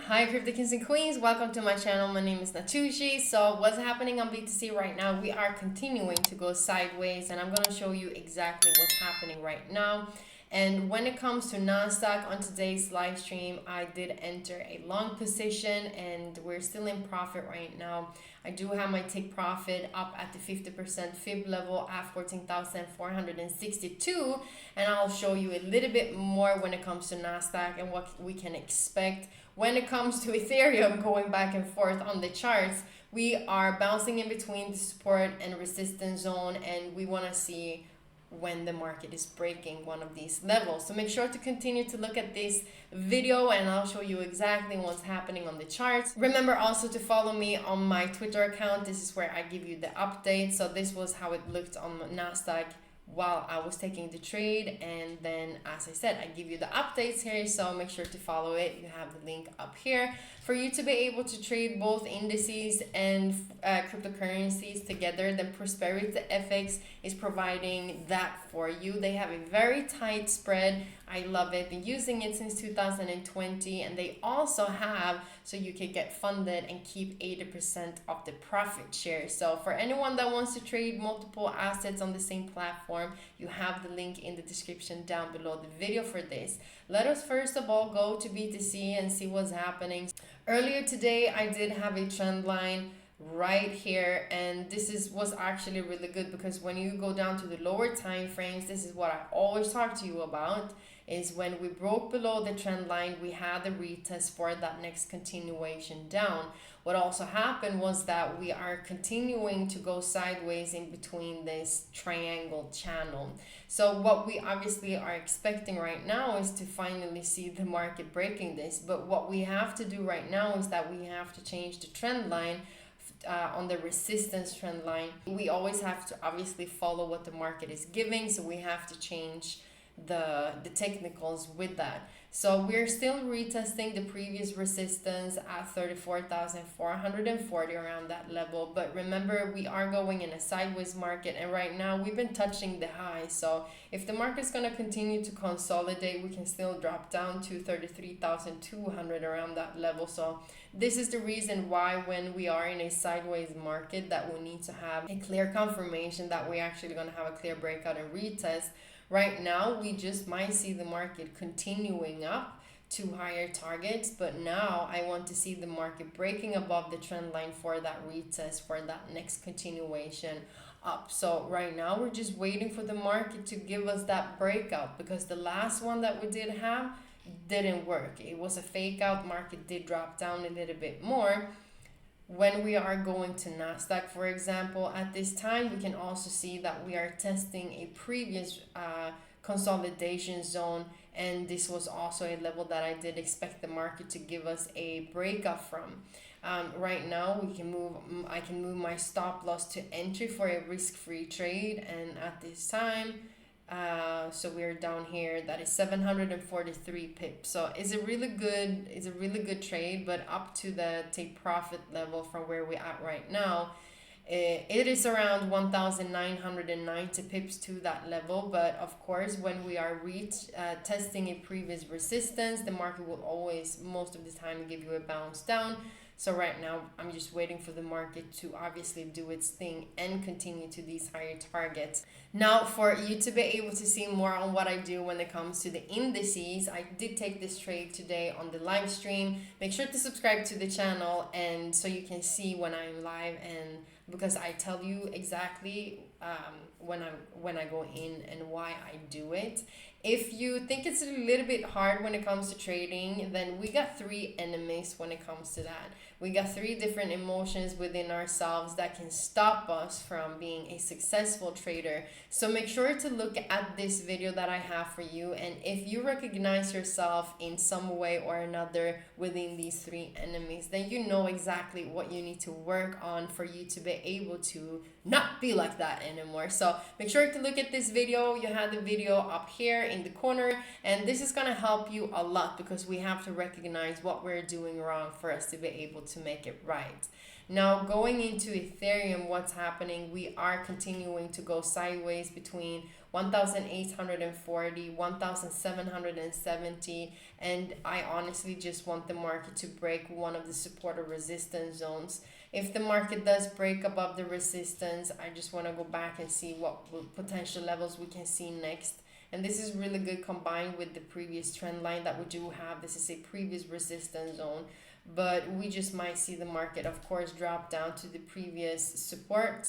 Hi crypto kings and queens, welcome to my channel. My name is Natoshi. So what's happening on BTC right now? We are continuing to go sideways, and I'm going to show you exactly what's happening right now. And when it comes to NASDAQ, on today's live stream, I did enter a long position and we're still in profit right now. I do have my take profit up at the 50% fib level at 14,462, and I'll show you a little bit more when it comes to NASDAQ and what we can expect. When it comes to Ethereum, going back and forth on the charts, we are bouncing in between the support and resistance zone, and we want to see when the market is breaking one of these levels. So make sure to continue to look at this video and I'll show you exactly what's happening on the charts. Remember also to follow me on my Twitter account. This is where I give you the updates. So this was how it looked on NASDAQ while I was taking the trade, and then as I said, I give you the updates here, so make sure to follow it. You have the link up here for you to be able to trade both indices and cryptocurrencies together. Then Prosperity FX is providing that for you. They have a very tight spread. I love it. Been using it since 2020, and they also have so you can get funded and keep 80% of the profit share. So for anyone that wants to trade multiple assets on the same platform, you have the link in the description down below the video for this. Let us first of all go to BTC and see what's happening. Earlier today, I did have a trend line right here, and this was actually really good because when you go down to the lower time frames, this is what I always talk to you about, is when we broke below the trend line, we had a retest for that next continuation down. What also happened was that we are continuing to go sideways in between this triangle channel. So what we obviously are expecting right now is to finally see the market breaking this, but what we have to do right now is that we have to change the trend line on the resistance trend line. We always have to obviously follow what the market is giving, so we have to change the technicals with that. So we're still retesting the previous resistance at 34,440 around that level, but remember we are going in a sideways market, and right now we've been touching the high. So if the market's going to continue to consolidate, we can still drop down to 33,200 around that level. So this is the reason why when we are in a sideways market that we need to have a clear confirmation that we're actually going to have a clear breakout and retest. Right now, we just might see the market continuing up to higher targets, but now I want to see the market breaking above the trend line for that retest, for that next continuation up. So right now, we're just waiting for the market to give us that breakout, because the last one that we did have didn't work. It was a fake out. Market did drop down a little bit more. When we are going to NASDAQ, for example, at this time, we can also see that we are testing a previous consolidation zone, and this was also a level that I did expect the market to give us a breakout from. Right now, I can move my stop loss to entry for a risk-free trade, and at this time, so we're down here, that is 743 pips. So it's a really good trade, but up to the take profit level from where we're at right now, it is around 1,990 pips to that level. But of course, when we are testing a previous resistance, the market will always most of the time give you a bounce down. So right now, I'm just waiting for the market to obviously do its thing and continue to these higher targets. Now, for you to be able to see more on what I do when it comes to the indices, I did take this trade today on the live stream. Make sure to subscribe to the channel, and so you can see when I'm live, and because I tell you exactly when I go in and why I do it. If you think it's a little bit hard when it comes to trading, then we got 3 enemies when it comes to that. We got 3 different emotions within ourselves that can stop us from being a successful trader. So make sure to look at this video that I have for you, and if you recognize yourself in some way or another within these 3 enemies, then you know exactly what you need to work on for you to be able to not be like that anymore. So make sure to look at this video. You have the video up here in the corner, and this is going to help you a lot because we have to recognize what we're doing wrong for us to be able to make it right. Now, going into Ethereum, what's happening? We are continuing to go sideways between 1,840, 1,770, and I honestly just want the market to break one of the support or resistance zones. If the market does break above the resistance, I just want to go back and see what potential levels we can see next. And this is really good combined with the previous trend line that we do have. This is a previous resistance zone, but we just might see the market, of course, drop down to the previous support,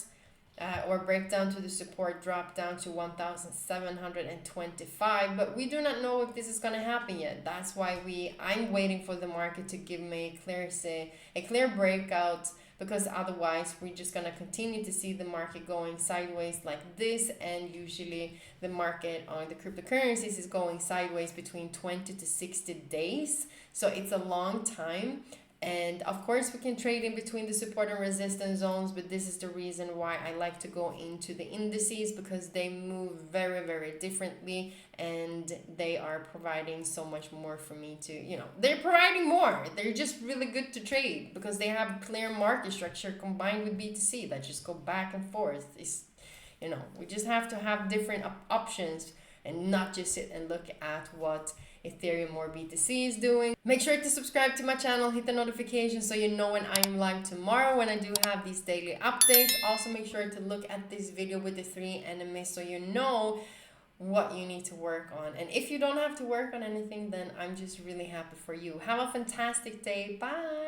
or break down to the support, drop down to 1,725, but we do not know if this is going to happen yet. That's why I'm waiting for the market to give me a clear breakout, because otherwise we're just going to continue to see the market going sideways like this, and usually the market on the cryptocurrencies is going sideways between 20 to 60 days, so it's a long time. And of course we can trade in between the support and resistance zones, but this is the reason why I like to go into the indices, because they move very, very differently, and they are providing so much more for me to, they're providing more. They're just really good to trade because they have clear market structure combined with BTC that just go back and forth. We just have to have different options and not just sit and look at what Ethereum or BTC is doing. Make sure to subscribe to my channel, hit the notification so you know when I am live tomorrow, when I do have these daily updates. Also make sure to look at this video with the 3 enemies so you know what you need to work on. And if you don't have to work on anything, then I'm just really happy for you. Have a fantastic day. Bye.